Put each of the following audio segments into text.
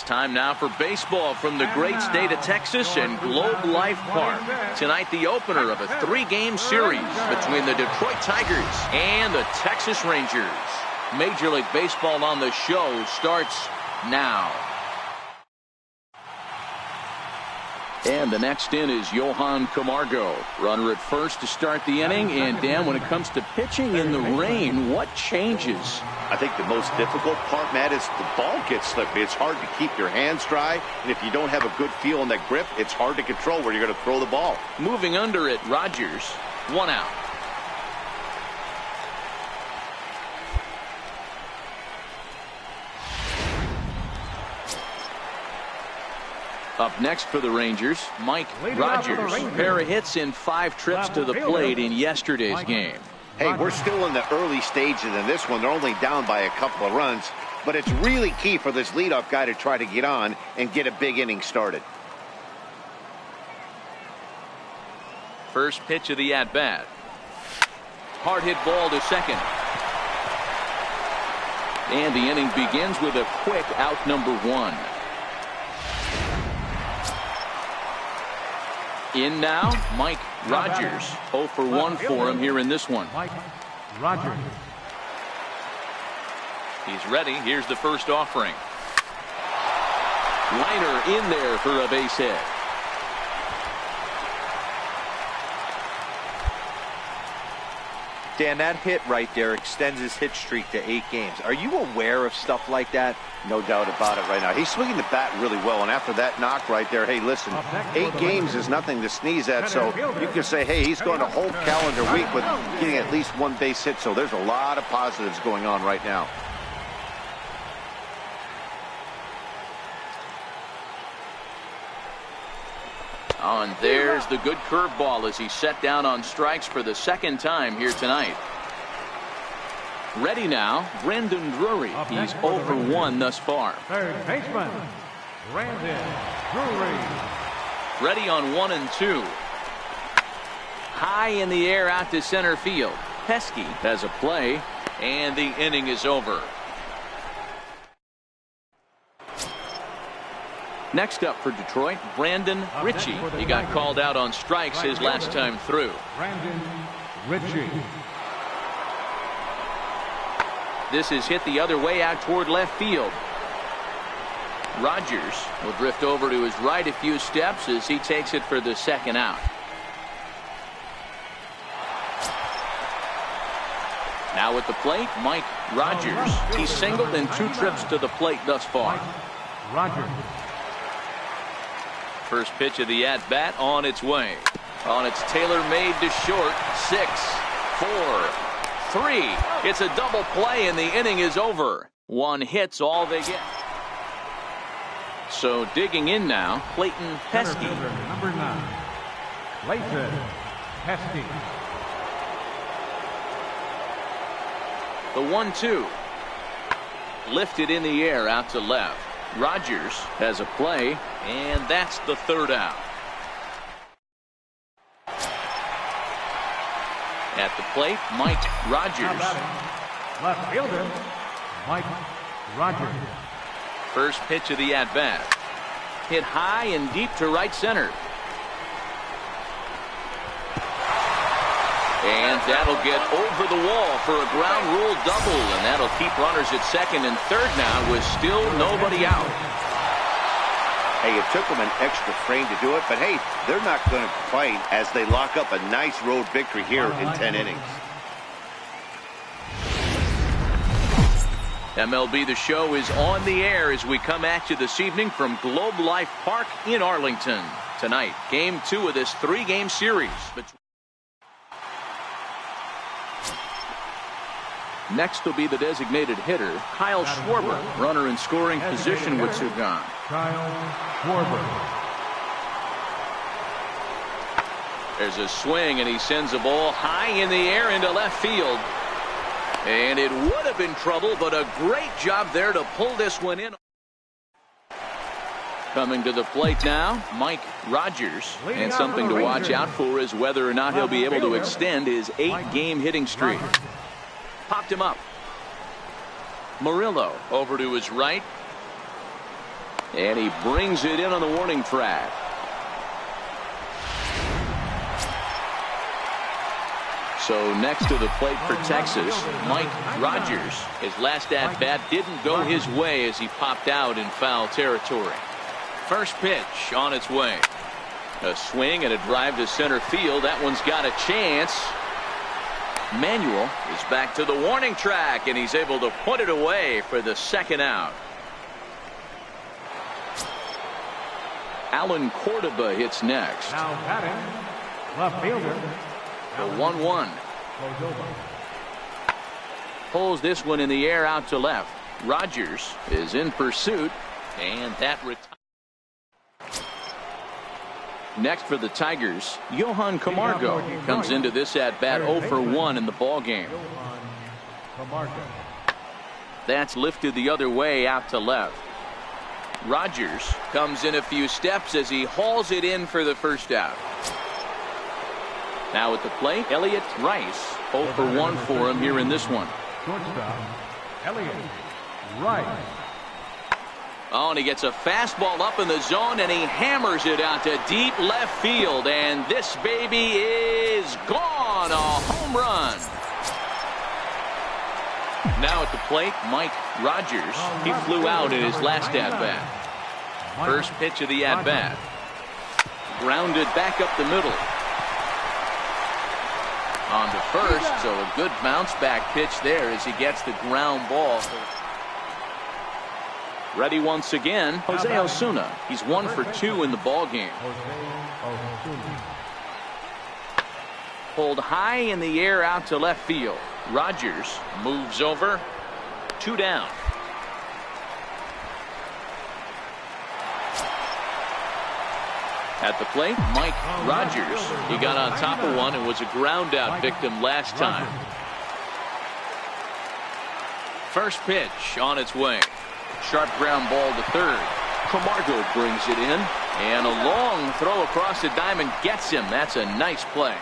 Time now for baseball from the great state of Texas and Globe Life Park. Tonight, the opener of a 3-game series between the Detroit Tigers and the Texas Rangers. Major League Baseball on the show starts now. And the next in is Johan Camargo. Runner at first to start the inning. And Dan, when it comes to pitching in the rain, what changes? I think the most difficult part, Matt, is the ball gets slippery. It's hard to keep your hands dry. And if you don't have a good feel on that grip, it's hard to control where you're going to throw the ball. Moving under it, Rogers. 1 out. Up next for the Rangers, Mike Rogers. Pair of hits in 5 trips to the plate in yesterday's game. Hey, we're still in the early stages in this one. They're only down by a couple of runs, but it's really key for this leadoff guy to try to get on and get a big inning started. First pitch of the at-bat. Hard hit ball to second. And the inning begins with a quick out number 1. In now, Mike Rogers. 0 for 1 for him here in this one. Mike Rogers. He's ready. Here's the first offering. Liner in there for a base hit. Dan, that hit right there extends his hit streak to 8 games. Are you aware of stuff like that? No doubt about it right now. He's swinging the bat really well, and after that knock right there, hey, listen, 8 games is nothing to sneeze at, so you can say, hey, he's going a whole calendar week with getting at least 1 base hit, so there's a lot of positives going on right now. Oh, and there's the good curveball as he's set down on strikes for the 2nd time here tonight. Ready now, Brandon Drury. He's 0 for 1 thus far. Third baseman, Brandon Drury. Ready on 1 and 2. High in the air out to center field. Pesky has a play, and the inning is over. Next up for Detroit, Brandon Ritchie. He got called out on strikes his last time through. Brandon Ritchie. This is hit the other way out toward left field. Rogers will drift over to his right a few steps as he takes it for the 2nd out. Now at the plate, Mike Rogers. He's singled in 2 trips to the plate thus far. Rogers. First pitch of the at-bat on its way. On its tailor-made to short. 6, 4, 3. It's a double play and the inning is over. 1 hit's all they get. So digging in now, Clayton Pesky. Number 9, Clayton Pesky. The 1-2. Lifted in the air out to left. Rogers has a play, and that's the 3rd out. At the plate, Mike Rogers. Left fielder, Mike Rogers. First pitch of the at-bat. Hit high and deep to right center. And that'll get over the wall for a ground rule double, and that'll keep runners at 2nd and 3rd now with still nobody out. Hey, it took them an extra frame to do it, but hey, they're not going to complain as they lock up a nice road victory here in 10 innings. MLB The Show is on the air as we come at you this evening from Globe Life Park in Arlington. Tonight, Game 2 of this 3-game series. Next will be the designated hitter, Kyle Schwarber. Runner in scoring position with Sugan. Kyle Schwarber. There's a swing, and he sends a ball high in the air into left field. And it would have been trouble, but a great job there to pull this one in. Coming to the plate now, Mike Rogers. And something to watch out for is whether or not he'll be able to extend his 8-game hitting streak. Popped him up. Murillo over to his right. And he brings it in on the warning track. So next to the plate for Texas, Mike Rogers. His last at-bat didn't go his way as he popped out in foul territory. First pitch on its way. A swing and a drive to center field. That one's got a chance. Manuel is back to the warning track, and he's able to put it away for the second out. Alan Cordoba hits next. Now batting, left fielder. The 1-1. Pulls this one in the air out to left. Rogers is in pursuit, and that next for the Tigers, Johan Camargo comes into this at bat 0 for 1 in the ball game. That's lifted the other way out to left. Rogers comes in a few steps as he hauls it in for the first out. Now at the plate, Elliott Rice. 0 for 1 for him here in this one. Shortstop, Elliott Rice. Oh, and he gets a fastball up in the zone, and he hammers it out to deep left field. And this baby is gone. A home run. Now at the plate, Mike Rogers. He flew out in his last at-bat. First pitch of the at-bat. Grounded back up the middle. On to first, so a good bounce back pitch there as he gets the ground ball. Ready once again, Jose Osuna. He's 1 for 2 in the ball game. Pulled high in the air out to left field. Rogers moves over. 2 down. At the plate, Mike Rogers. He got on top of one and was a ground out victim last time. First pitch on its way. Sharp ground ball to third. Camargo brings it in, and a long throw across the diamond gets him. That's a nice play.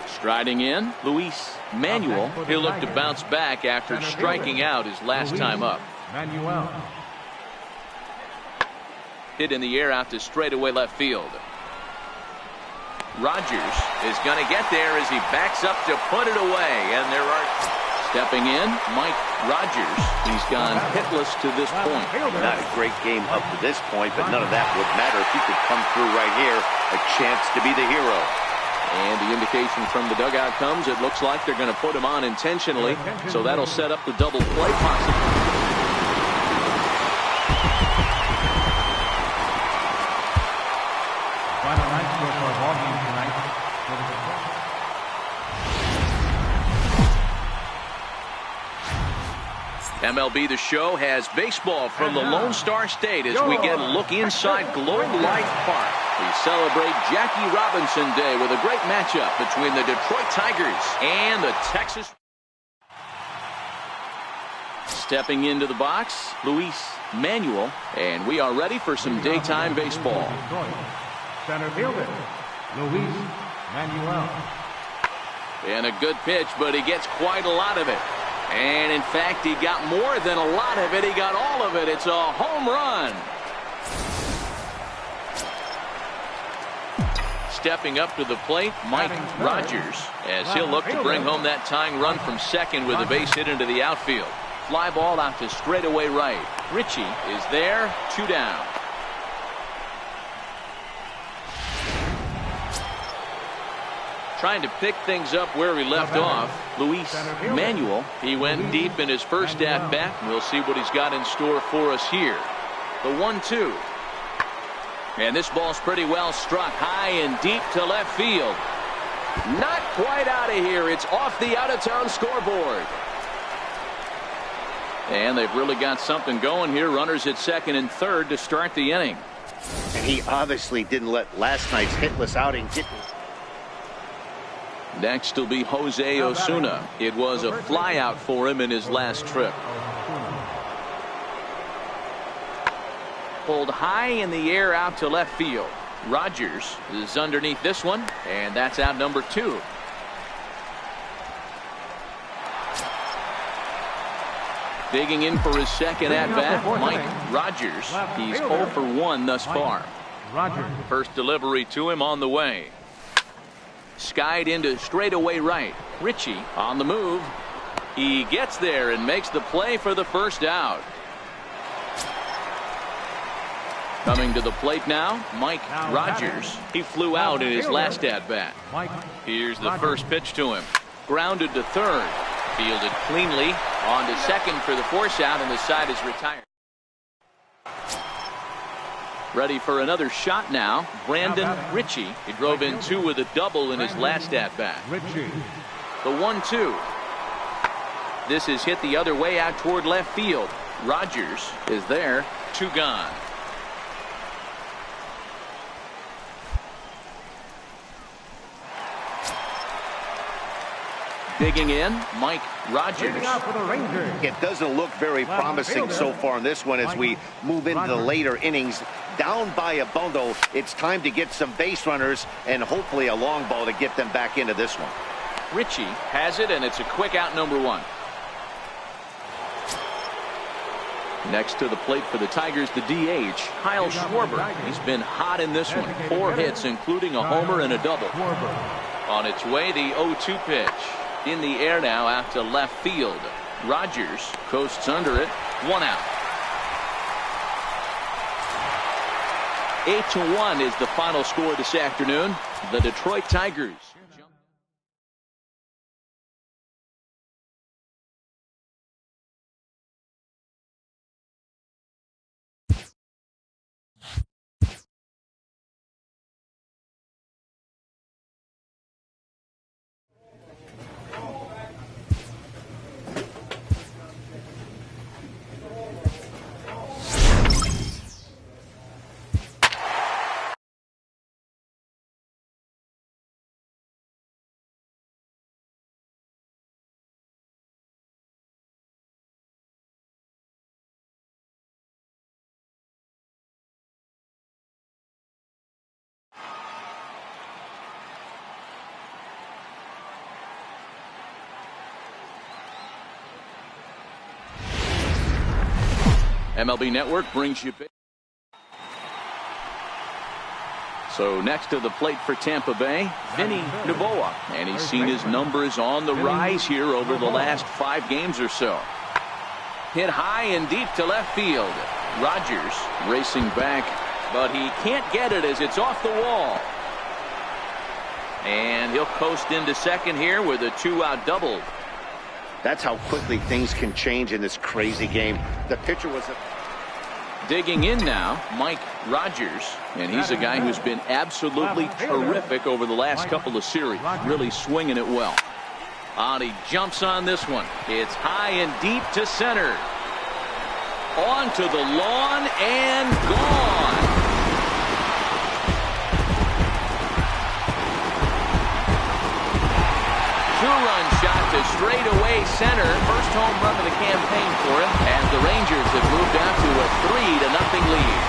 Striding in, Luis Manuel. He'll look to bounce back after striking out his last time up. Manuel. Hit in the air out to straightaway left field. Rogers is going to get there as he backs up to put it away, and there are stepping in Mike Rogers. He's gone hitless to this point. Not a great game up to this point, but none of that would matter if he could come through right here. A chance to be the hero. And the indication from the dugout comes, it looks like they're going to put him on intentionally, so that'll set up the double play possibly. Final night score for our ball game tonight. MLB The Show has baseball from the Lone Star State as we get a look inside Globe Life Park. We celebrate Jackie Robinson Day with a great matchup between the Detroit Tigers and the Texas. Stepping into the box, Luis Manuel, and we are ready for some daytime baseball. Center fielder, Luis Manuel. And a good pitch, but he gets quite a lot of it. And in fact, he got more than a lot of it. He got all of it. It's a home run. Stepping up to the plate, Mike Rogers, as he'll look to bring home that tying run from second with a base hit into the outfield. Fly ball out to straightaway right. Ritchie is there, 2 down. Trying to pick things up where he left off, Luis Manuel. He went deep in his first at-bat. We'll see what he's got in store for us here. The 1-2. And this ball's pretty well struck high and deep to left field. Not quite out of here. It's off the out-of-town scoreboard. And they've really got something going here. Runners at second and third to start the inning. And he obviously didn't let last night's hitless outing get. Next will be Jose Osuna. It was a flyout for him in his last trip. Pulled high in the air out to left field. Rogers is underneath this one, and that's out number 2. Digging in for his second at-bat, Mike Rogers. He's 0 for 1 thus far. First delivery to him on the way. Skied into straightaway right. Ritchie on the move. He gets there and makes the play for the first out. Coming to the plate now, Mike Rogers. He flew out in his last at-bat. Here's the first pitch to him. Grounded to third. Fielded cleanly. On to second for the force out, and the side is retired. Ready for another shot now, Brandon Ritchie. He drove in 2 with a double in his last at-bat. The 1-2. This is hit the other way out toward left field. Rogers is there. 2 gone. Digging in, Mike Rogers. It doesn't look very promising so far in this one as we move into the later innings. Down by a bundle, it's time to get some base runners and hopefully a long ball to get them back into this one. Ritchie has it, and it's a quick out, number 1. Next to the plate for the Tigers, the DH, Kyle Schwarber. He's been hot in this one. 4 hits, including a homer and a double. On its way, the 0-2 pitch. In the air now out to left field. Rogers coasts under it. 1 out. 8-1 is the final score this afternoon. The Detroit Tigers. MLB Network brings you. So next to the plate for Tampa Bay, Vinny Novoa. And he's seen his numbers on the rise here over the last 5 games or so. Hit high and deep to left field. Rogers racing back, but he can't get it as it's off the wall. And he'll coast into second here with a 2-out double. That's how quickly things can change in this crazy game. The pitcher was digging in now, Mike Rogers, and he's a guy who's been absolutely terrific over the last couple of series, really swinging it well. He jumps on this one. It's high and deep to center. Onto the lawn and gone. Two-run shot to straightaway center. First home run of the campaign for him, as the Rangers have moved out to a 3-0 lead.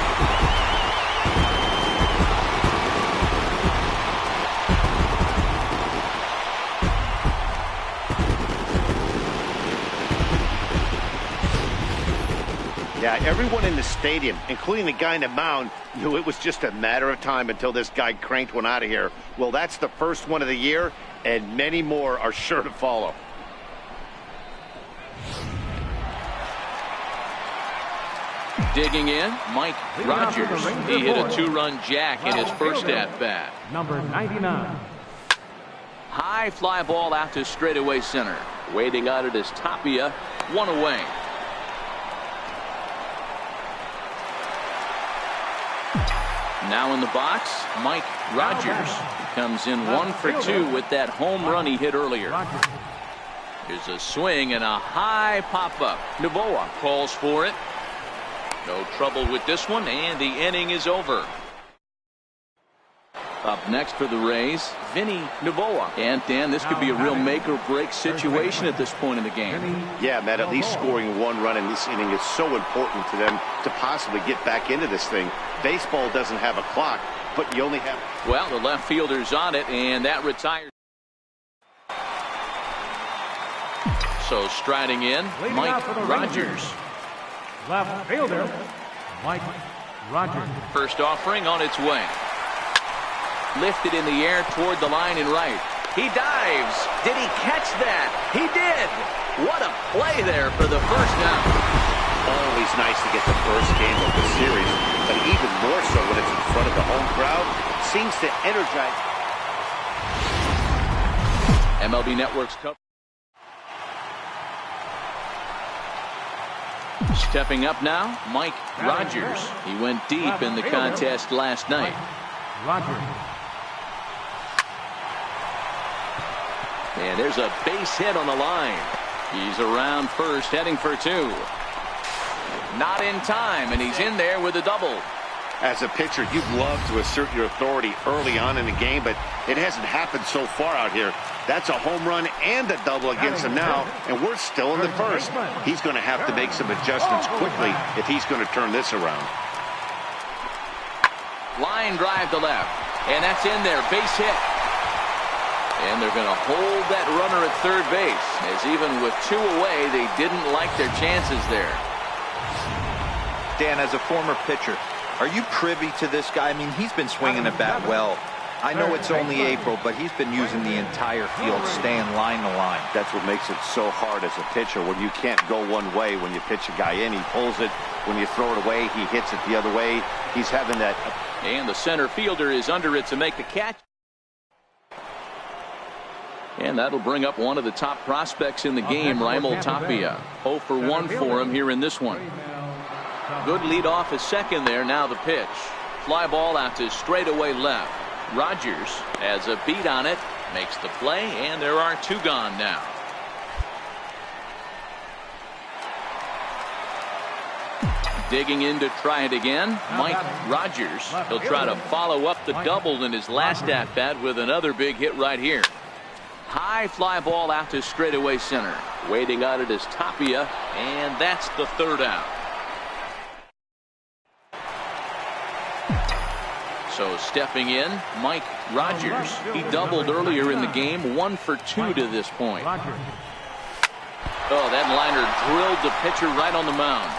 Yeah, everyone in the stadium, including the guy in the mound, knew it was just a matter of time until this guy cranked one out of here. Well, that's the first one of the year, and many more are sure to follow. Digging in, Mike Rogers. He hit a 2-run jack in his first at-bat. Number 99. High fly ball out to straightaway center. Waiting on it is Tapia. 1 away. Now in the box, Mike Rogers. He comes in 1 for 2 with that home run he hit earlier. Here's a swing and a high pop-up. Novoa calls for it. No trouble with this one, and the inning is over. Up next for the Rays, Vinny Novoa. And Dan, this could be a real make-or-break situation at this point in the game. Yeah, Matt, at least scoring 1 run in this inning is so important to them to possibly get back into this thing. Baseball doesn't have a clock, but you only have... Well, the left fielder's on it, and that retires. So striding in, Mike Rogers. Left fielder, Mike Rogers. First offering on its way. Lifted in the air toward the line and right. He dives. Did he catch that? He did. What a play there for the first down. Always nice to get the first game of the series, but even more so when it's in front of the home crowd. Seems to energize. MLB Network's coverage. Stepping up now, Mike Rogers. He went deep in the contest last night. Rogers. And there's a base hit on the line. He's around first, heading for two. Not in time, and he's in there with a double. As a pitcher, you'd love to assert your authority early on in the game, but it hasn't happened so far out here. That's a home run and a double against him now, and we're still in the first. He's going to have to make some adjustments quickly if he's going to turn this around. Line drive to left, and that's in there, base hit. And they're going to hold that runner at third base, as even with two away, they didn't like their chances there. Dan, as a former pitcher, are you privy to this guy? I mean, he's been swinging the bat well. I know it's only April, but he's been using the entire field, staying line to line. That's what makes it so hard as a pitcher, when you can't go one way. When you pitch a guy in, he pulls it. When you throw it away, he hits it the other way. He's having that. And the center fielder is under it to make the catch. And that'll bring up one of the top prospects in the game, Raimel Tapia. 0 for 1 for him here in this one. Good lead off his second there. Now the pitch. Fly ball out to straightaway left. Rogers has a beat on it, makes the play, and there are two gone now. Digging in to try it again, Mike Rogers. He'll try to follow up the double in his last at-bat with another big hit right here. High fly ball out to straightaway center. Waiting on it is Tapia, and that's the third out. So stepping in, Mike Rogers. He doubled earlier in the game, 1 for 2 to this point. Oh, that liner drilled the pitcher right on the mound.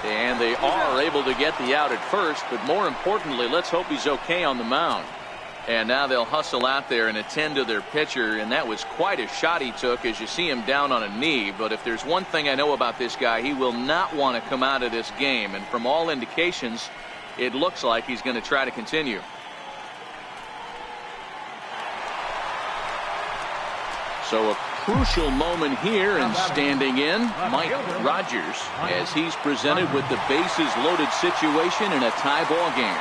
And they are able to get the out at first, but more importantly, let's hope he's okay on the mound. And now they'll hustle out there and attend to their pitcher, and that was quite a shot he took as you see him down on a knee. But if there's one thing I know about this guy, he will not want to come out of this game, and from all indications, it looks like he's going to try to continue. So a crucial moment here, and standing in, Mike Rogers, as he's presented with the bases loaded situation in a tie ball game.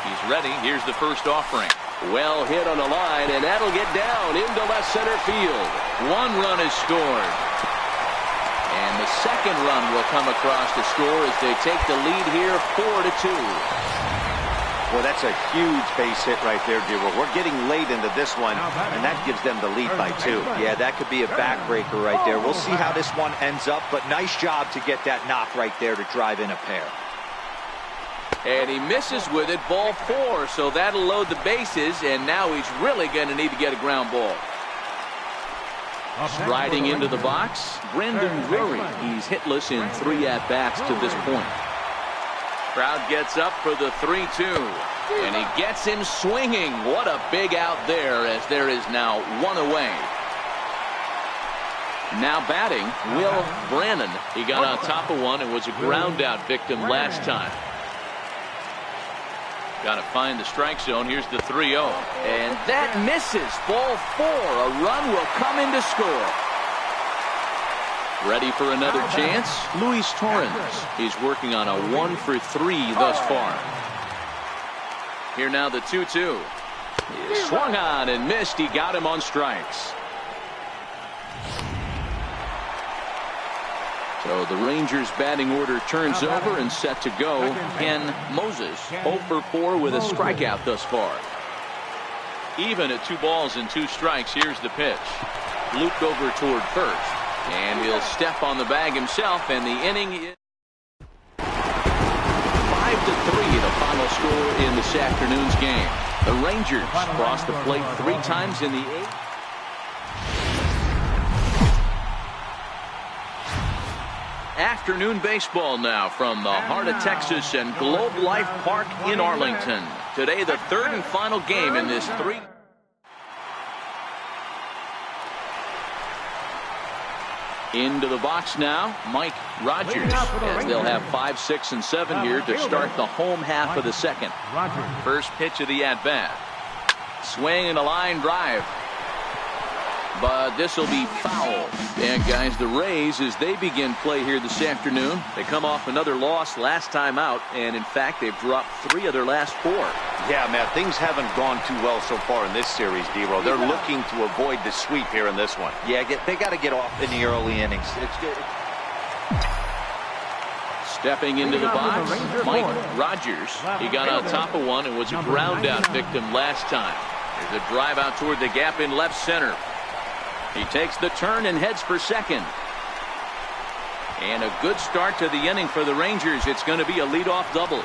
He's ready. Here's the first offering. Well hit on the line, and that'll get down into left center field. One run is scored. And the second run will come across to score as they take the lead here 4-2. Well, that's a huge base hit right there, Dero. We're getting late into this one, and that gives them the lead by 2. Yeah, that could be a backbreaker right there. We'll see how this one ends up, but nice job to get that knock right there to drive in a pair. And he misses with it, ball 4, so that'll load the bases, and now he's really going to need to get a ground ball. Striding into the box, Brendan Drury. He's hitless in 3 at-bats to this point. Crowd gets up for the 3-2, and he gets him swinging. What a big out there, as there is now 1 away. Now batting, Will Brannon. He got on top of one and was a ground out victim last time. Got to find the strike zone. Here's the 3-0. And that misses. Ball 4. A run will come in to score. Ready for another chance? Luis Torrens. He's working on a 1 for 3 thus far. Here now the 2-2. He swung on and missed. He got him on strikes. So the Rangers batting order turns over and set to go. Ken Moses 0 for 4 with a strikeout thus far. Even at 2 balls and 2 strikes. Here's the pitch. Looped over toward first. And he'll step on the bag himself, and the inning is 5-3, the final score in this afternoon's game. The Rangers crossed the plate 3 times in the 8th. Afternoon baseball now from the heart of Texas and Globe Life Park in Arlington. Today, the third and final game in this three. Into the box now, Mike Rogers, as they'll have 5, 6, and 7 here to start the home half of the second. First pitch of the at-bat. Swing and a line drive. But this will be foul. And guys, the Rays, as they begin play here this afternoon, they come off another loss last time out, and in fact they've dropped 3 of their last 4. Yeah, man, things haven't gone too well so far in this series, D-Row. They're looking to avoid the sweep here in this one. Yeah, they got to get off in the early innings. It's good. Stepping into the box, Mike Rogers. He got on top of one and was a ground out victim last time. There's a drive out toward the gap in left center. He takes the turn and heads for second. And a good start to the inning for the Rangers. It's going to be a leadoff double.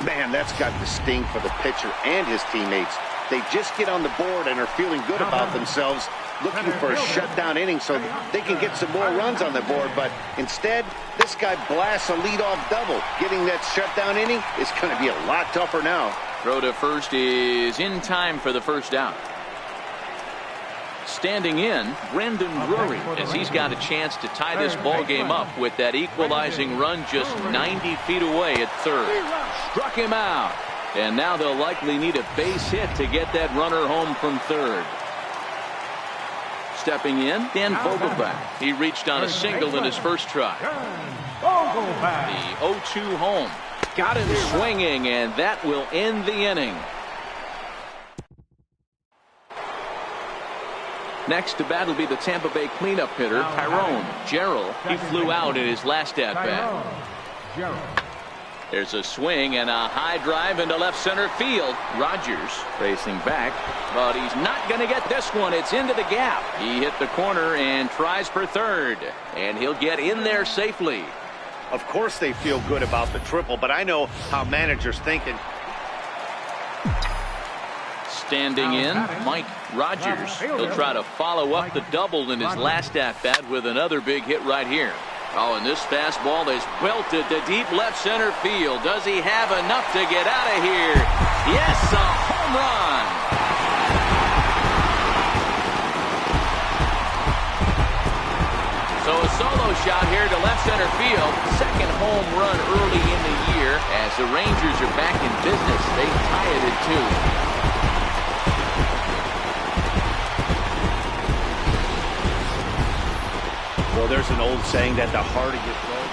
Man, that's got the sting for the pitcher and his teammates. They just get on the board and are feeling good about themselves, looking for a shutdown inning so they can get some more runs on the board. But instead, this guy blasts a leadoff double. Getting that shutdown inning is going to be a lot tougher now. Throw to first is in time for the first out. Standing in, Brendan Drury, as he's got a chance to tie this ball game up with that equalizing run just 90 feet away at third. Struck him out. And now they'll likely need a base hit to get that runner home from third. Stepping in, Dan Vogelbach. He reached on a single in his first try. The 0-2 home. Got him swinging, and that will end the inning. Next to bat will be the Tampa Bay cleanup hitter, Tyrone Gerald. He flew out in his last at-bat. There's a swing and a high drive into left center field. Rogers racing back, but he's not going to get this one. It's into the gap. He hit the corner and tries for third, and he'll get in there safely. Of course they feel good about the triple, but I know how managers thinking. Standing in, Mike Rogers. He'll try to follow up the double in his last at-bat with another big hit right here. Oh, and this fastball is belted to deep left center field. Does he have enough to get out of here? Yes, a home run. So a solo shot here to left center field. Second home run early in the year. As the Rangers are back in business, they tie it at 2. Well, there's an old saying that the harder you throw.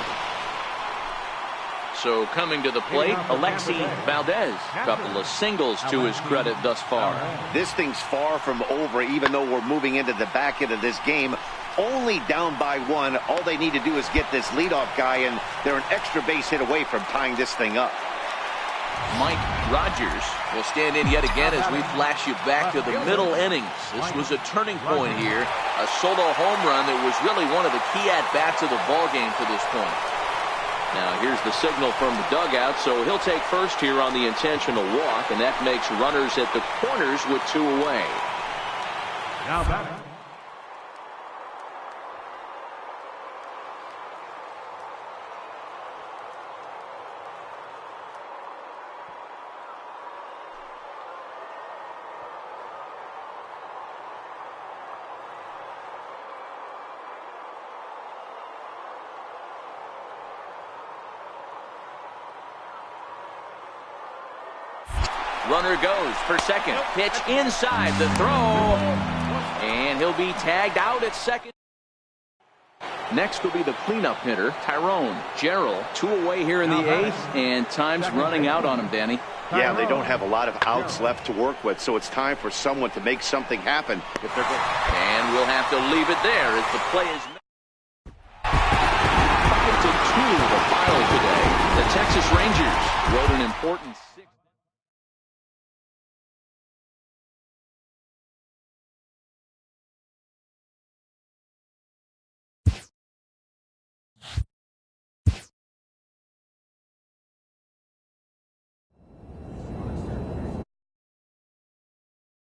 So coming to the plate, Alexi Valdez. Couple of singles to his credit thus far. This thing's far from over, even though we're moving into the back end of this game. Only down by 1. All they need to do is get this leadoff guy, and they're an extra base hit away from tying this thing up. Mike Rogers will stand in yet again as we flash you back to the middle innings. This was a turning point here. A solo home run that was really one of the key at-bats of the ballgame to this point. Now here's the signal from the dugout, so he'll take first here on the intentional walk, and that makes runners at the corners with 2 away. Now back. Runner goes for second. Pitch inside the throw. And he'll be tagged out at second. Next will be the cleanup hitter, Tyrone Gerald. 2 away here in the 8th, and time's running out on him, Danny. Yeah, they don't have a lot of outs left to work with, so it's time for someone to make something happen. If they're going. And we'll have to leave it there as the play is made. 5-2 the final today. The Texas Rangers wrote an important